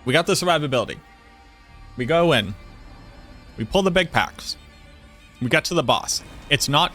We got the survivability. We go in. We pull the big packs. We got to the boss. It's not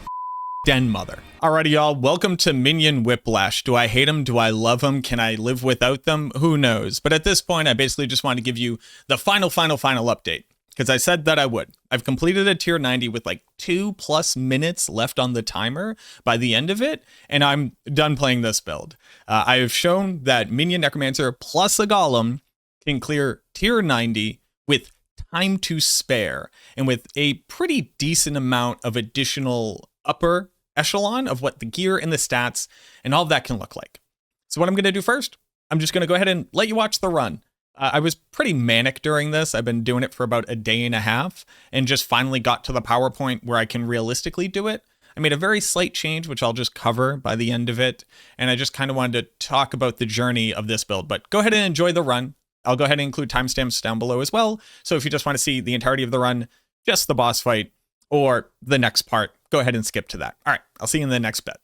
Den Mother. Alrighty, y'all. Welcome to Minion Whiplash. Do I hate them? Do I love them? Can I live without them? Who knows? But at this point, I basically just want to give you the final update. Because I said that I would. I've completed a tier 90 with like 2+ minutes left on the timer by the end of it, and I'm done playing this build. I have shown that Minion Necromancer plus a Golem can clear tier 90 with time to spare, and with a pretty decent amount of additional upper echelon of what the gear and the stats and all of that can look like. So what I'm going to do first, I'm just going to go ahead and let you watch the run. I was pretty manic during this. I've been doing it for about a day and a half and just finally got to the PowerPoint where I can realistically do it. I made a very slight change, which I'll just cover by the end of it. And I just kind of wanted to talk about the journey of this build, but go ahead and enjoy the run. I'll go ahead and include timestamps down below as well. So if you just want to see the entirety of the run, just the boss fight or the next part, go ahead and skip to that. All right, I'll see you in the next bit.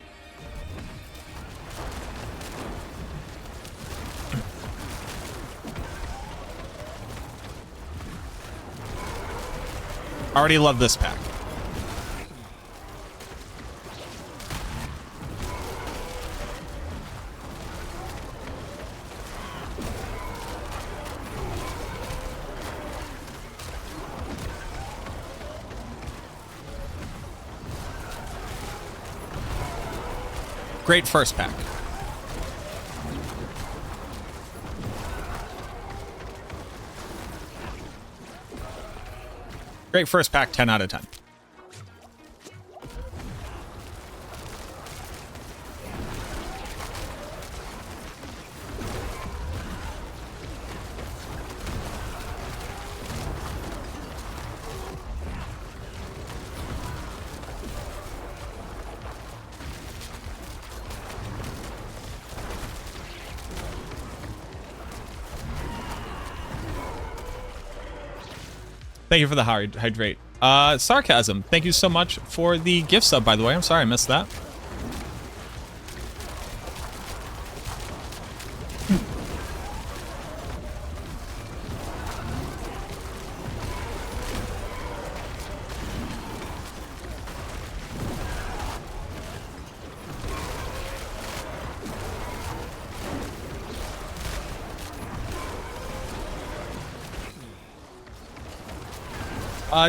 Already love this pack. Great first pack. Great first pack, 10 out of 10. Thank you for the hydrate. Sarcasm, thank you so much for the gift sub, by the way. I'm sorry I missed that.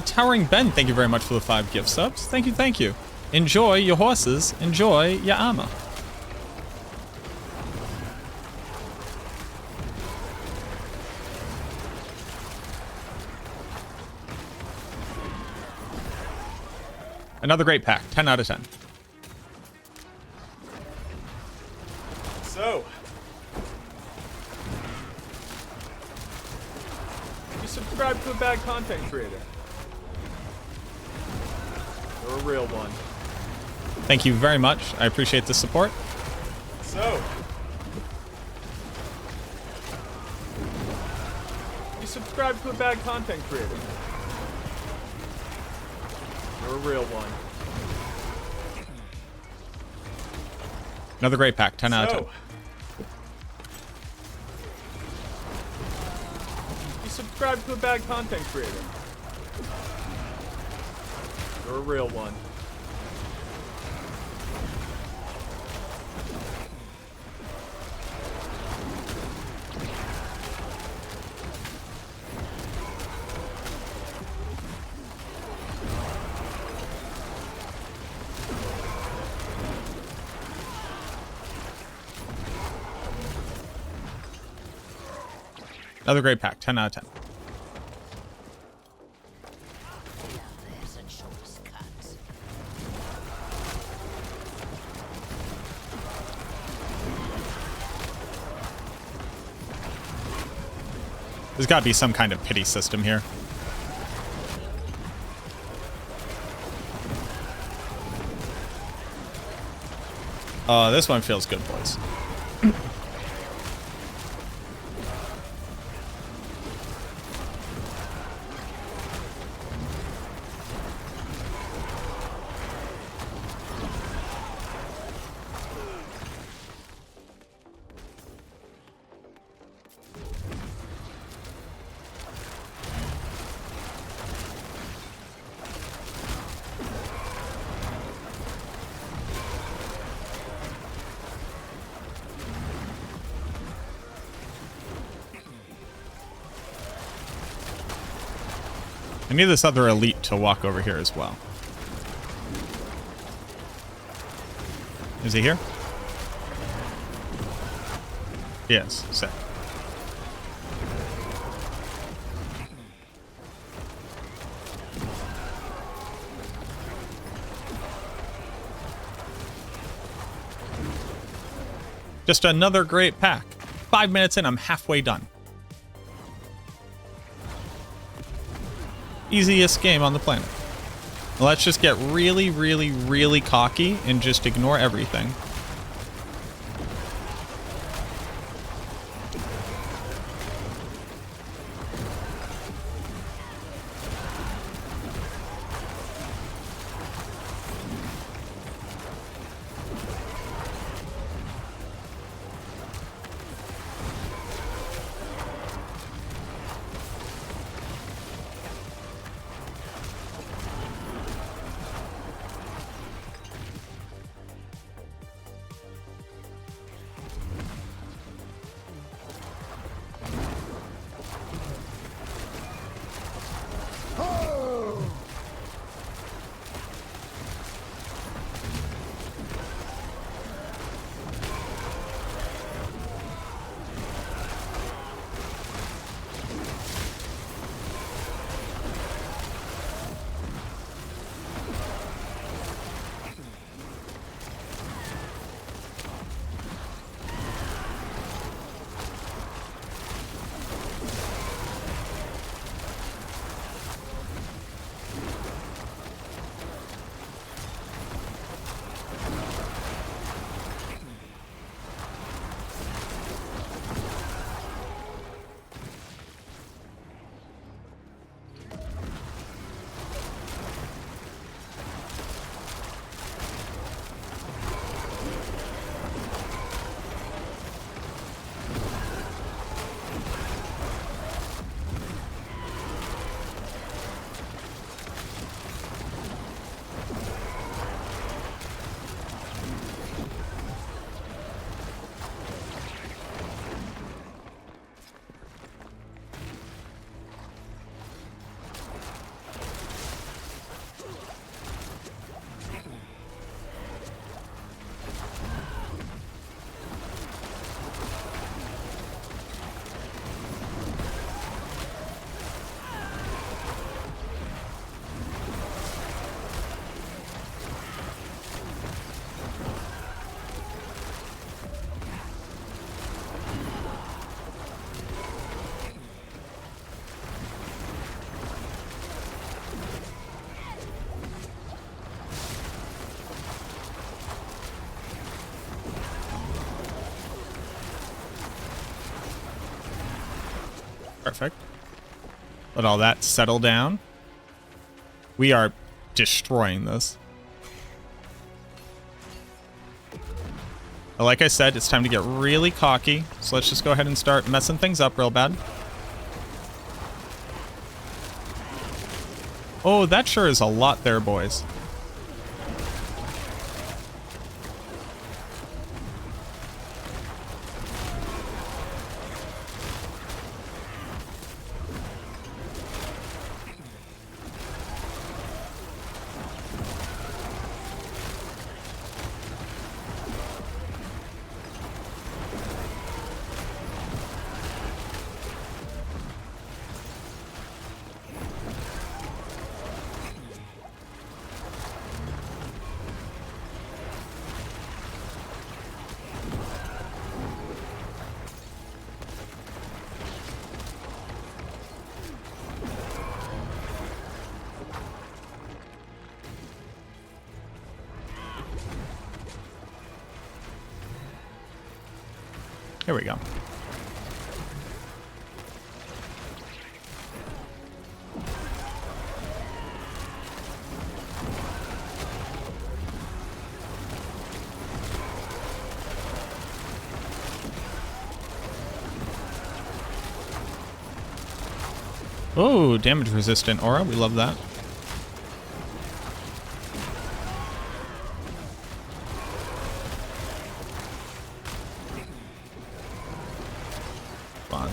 Towering Ben, thank you very much for the 5 gift subs. Thank you, thank you. Enjoy your horses. Enjoy your armor. Another great pack, 10 out of 10. So, you subscribe to a bad content creator. You're a real one. Thank you very much. I appreciate the support. So, you subscribe to a bad content creator. You're a real one. Another great pack, 10 out of 10. You subscribe to a bad content creator. You're a real one. Another great pack, 10 out of 10. There's got to be some kind of pity system here. This one feels good, boys. I need this other elite to walk over here as well. Is he here? Yes, sick. Just another great pack. 5 minutes in, I'm halfway done. Easiest game on the planet. Let's just get really, really, really cocky and just ignore everything. Perfect. Let all that settle down. We are destroying this. But like I said, it's time to get really cocky. So let's just go ahead and start messing things up real bad. Oh, that sure is a lot there, boys. Here we go. Oh, damage resistant aura. We love that. Fun.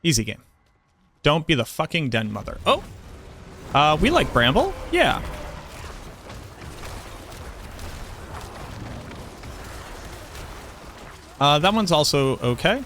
Easy game. Don't be the fucking den mother. Oh! We like Bramble? Yeah. That one's also okay.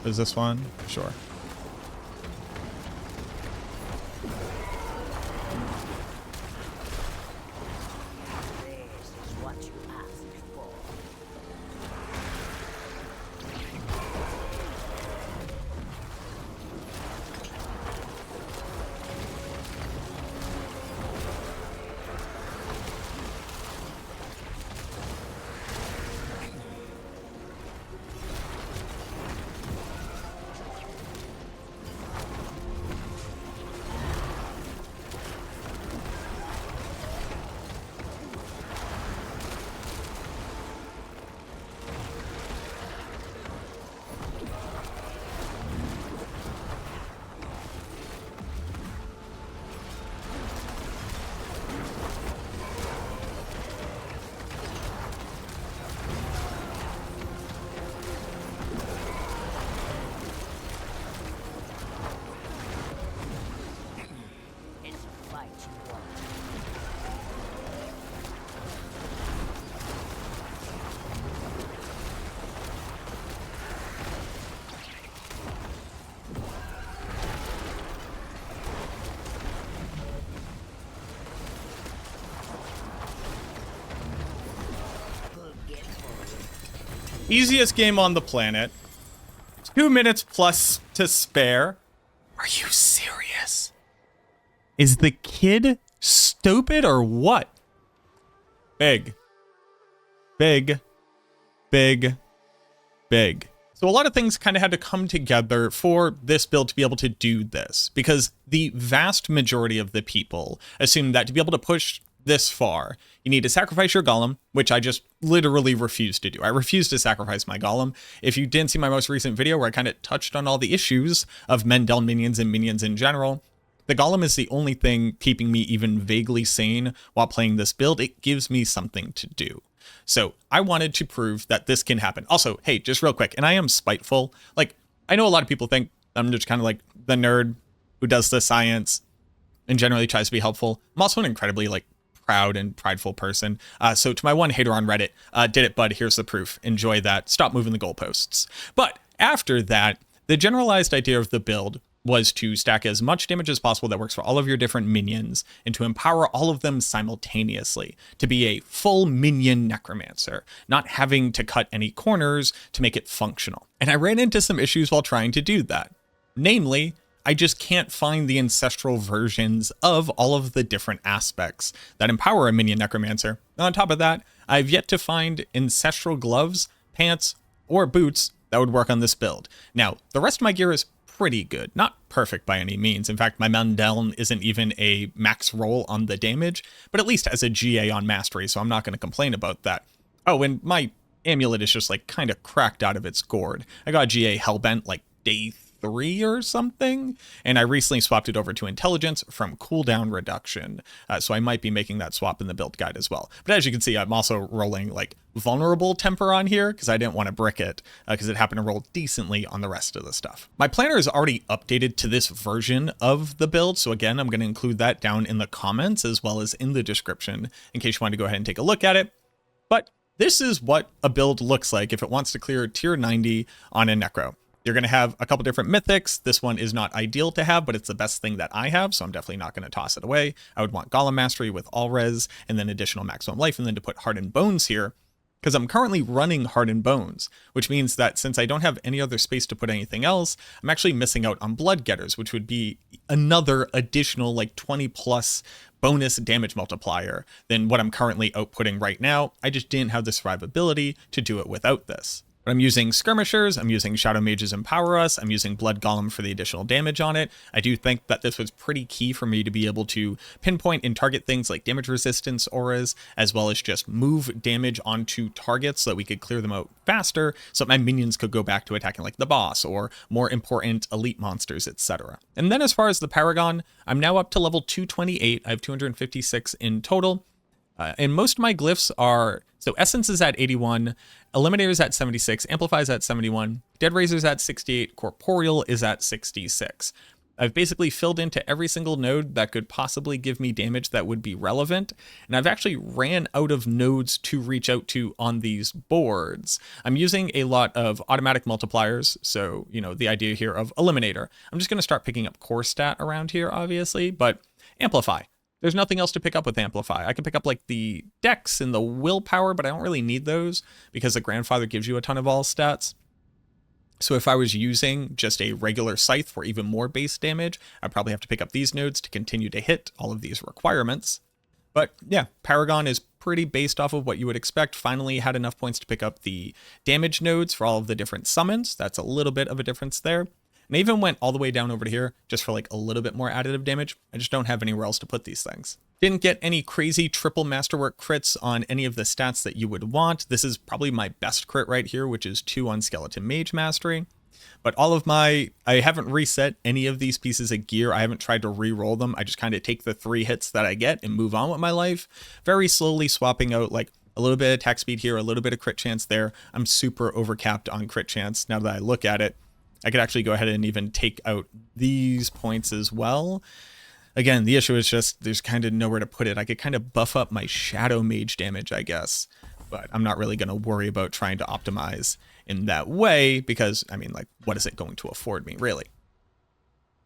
Is this one? Sure. This is what you asked for. Easiest game on the planet. 2 minutes plus to spare. Are you serious? Is the kid stupid or what? Big. Big. Big. Big. So a lot of things kind of had to come together for this build to be able to do this, because the vast majority of the people assume that to be able to push this far, you need to sacrifice your golem, which I just literally refuse to do. I refuse to sacrifice my golem. If you didn't see my most recent video where I kind of touched on all the issues of Mendel minions and minions in general, the golem is the only thing keeping me even vaguely sane while playing this build. It gives me something to do. So I wanted to prove that this can happen. Also, hey, just real quick, and I am spiteful. Like, I know a lot of people think I'm just kind of like the nerd who does the science and generally tries to be helpful. I'm also an incredibly like proud and prideful person. So to my one hater on Reddit, did it, bud, here's the proof. Enjoy that. Stop moving the goalposts. But after that, the generalized idea of the build was to stack as much damage as possible that works for all of your different minions and to empower all of them simultaneously to be a full minion necromancer, not having to cut any corners to make it functional. And I ran into some issues while trying to do that. Namely, I just can't find the ancestral versions of all of the different aspects that empower a minion necromancer. On top of that, I've yet to find ancestral gloves, pants, or boots that would work on this build. Now, the rest of my gear is pretty good, not perfect by any means. In fact, my Mendel isn't even a max roll on the damage, but at least has a GA on mastery, so I'm not going to complain about that. Oh, and my amulet is just like kind of cracked out of its gourd. I got GA Hellbent like day 3 or something, and I recently swapped it over to intelligence from cooldown reduction, so I might be making that swap in the build guide as well. But as you can see, I'm also rolling like vulnerable temper on here because I didn't want to brick it because it happened to roll decently on the rest of the stuff. My planner is already updated to this version of the build, so again, I'm going to include that down in the comments as well as in the description in case you want to go ahead and take a look at it. But this is what a build looks like if it wants to clear tier 90 on a Necro. You're going to have a couple different mythics. This one is not ideal to have, but it's the best thing that I have, so I'm definitely not going to toss it away. I would want Golem Mastery with all res, and then additional maximum life, and then to put Heart and Bones here, because I'm currently running Hardened Bones, which means that since I don't have any other space to put anything else, I'm actually missing out on Blood Getters, which would be another additional like 20 plus bonus damage multiplier than what I'm currently outputting right now. I just didn't have the survivability to do it without this. But I'm using Skirmishers, I'm using Shadow Mages Empower Us, I'm using Blood Golem for the additional damage on it. I do think that this was pretty key for me to be able to pinpoint and target things like damage resistance auras, as well as just move damage onto targets so that we could clear them out faster, so that my minions could go back to attacking like the boss or more important elite monsters, etc. And then as far as the Paragon, I'm now up to level 228, I have 256 in total. And most of my glyphs are, so Essence is at 81, Eliminator is at 76, Amplify is at 71, Dead Razor is at 68, Corporeal is at 66. I've basically filled into every single node that could possibly give me damage that would be relevant, and I've actually ran out of nodes to reach out to on these boards. I'm using a lot of automatic multipliers, so, you know, the idea here of Eliminator. I'm just going to start picking up core stat around here, obviously, but Amplify. There's nothing else to pick up with Amplify. I can pick up like the Dex and the Willpower, but I don't really need those because the Grandfather gives you a ton of all stats. So if I was using just a regular Scythe for even more base damage, I'd probably have to pick up these nodes to continue to hit all of these requirements. But yeah, Paragon is pretty based off of what you would expect. Finally had enough points to pick up the damage nodes for all of the different summons. That's a little bit of a difference there. And I even went all the way down over to here just for like a little bit more additive damage. I just don't have anywhere else to put these things. Didn't get any crazy triple masterwork crits on any of the stats that you would want. This is probably my best crit right here, which is 2 on Skeleton Mage Mastery. But all of I haven't reset any of these pieces of gear. I haven't tried to re-roll them. I just kind of take the 3 hits that I get and move on with my life. Very slowly swapping out like a little bit of attack speed here, a little bit of crit chance there. I'm super overcapped on crit chance now that I look at it. I could actually go ahead and even take out these points as well. Again, the issue is just there's kind of nowhere to put it. I could kind of buff up my Shadow Mage damage, I guess, but I'm not really going to worry about trying to optimize in that way because, I mean, like, what is it going to afford me, really?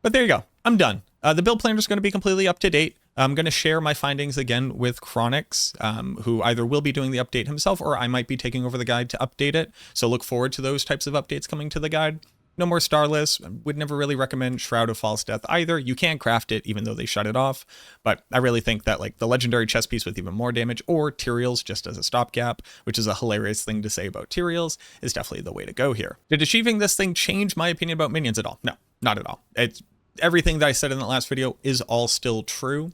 But there you go. I'm done. The build planner is going to be completely up to date. I'm going to share my findings again with Chronix, who either will be doing the update himself or I might be taking over the guide to update it. So look forward to those types of updates coming to the guide. No more Starless. Would never really recommend Shroud of False Death either. You can craft it even though they shut it off, but I really think that like the legendary chest piece with even more damage or Tyraels just as a stopgap, which is a hilarious thing to say about Tyraels, is definitely the way to go here. Did achieving this thing change my opinion about minions at all? No, not at all. It's everything that I said in the last video is all still true.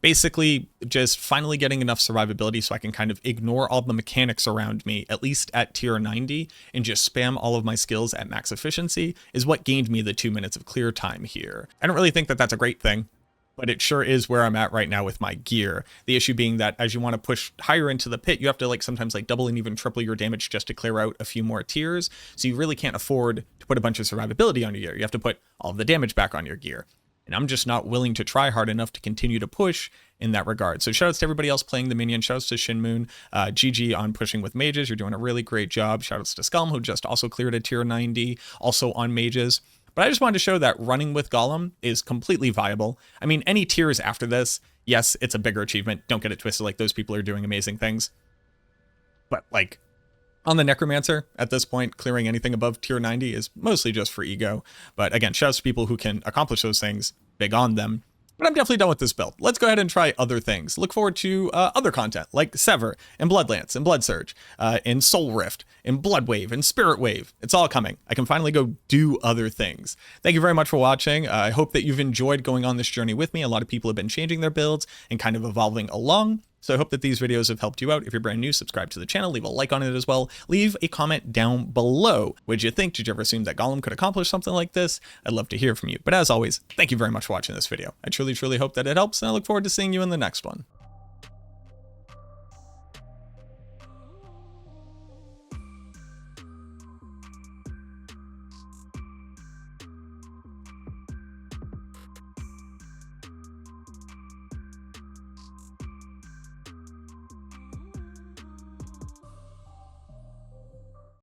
Basically, just finally getting enough survivability so I can kind of ignore all the mechanics around me, at least at tier 90, and just spam all of my skills at max efficiency is what gained me the 2 minutes of clear time here. I don't really think that that's a great thing, but it sure is where I'm at right now with my gear. The issue being that as you want to push higher into the pit, you have to like sometimes like double and even triple your damage just to clear out a few more tiers. So you really can't afford to put a bunch of survivability on your gear. You have to put all of the damage back on your gear. And I'm just not willing to try hard enough to continue to push in that regard. So shoutouts to everybody else playing the Minion. Shoutouts to Shinmoon. GG on pushing with mages. You're doing a really great job. Shoutouts to Scum, who just also cleared a tier 90, also on mages. But I just wanted to show that running with Golem is completely viable. I mean, any tiers after this, yes, it's a bigger achievement. Don't get it twisted, like those people are doing amazing things. But like, on the Necromancer, at this point, clearing anything above tier 90 is mostly just for ego. But again, shoutouts to people who can accomplish those things, big on them. But I'm definitely done with this build. Let's go ahead and try other things. Look forward to other content like Sever and Bloodlance and Blood Surge and Soul Rift and Blood Wave and Spirit Wave. It's all coming. I can finally go do other things. Thank you very much for watching. I hope that you've enjoyed going on this journey with me. A lot of people have been changing their builds and kind of evolving along. So I hope that these videos have helped you out. If you're brand new, subscribe to the channel, leave a like on it as well. Leave a comment down below. What'd you think? Did you ever assume that Golem could accomplish something like this? I'd love to hear from you. But as always, thank you very much for watching this video. I truly, truly hope that it helps, and I look forward to seeing you in the next one.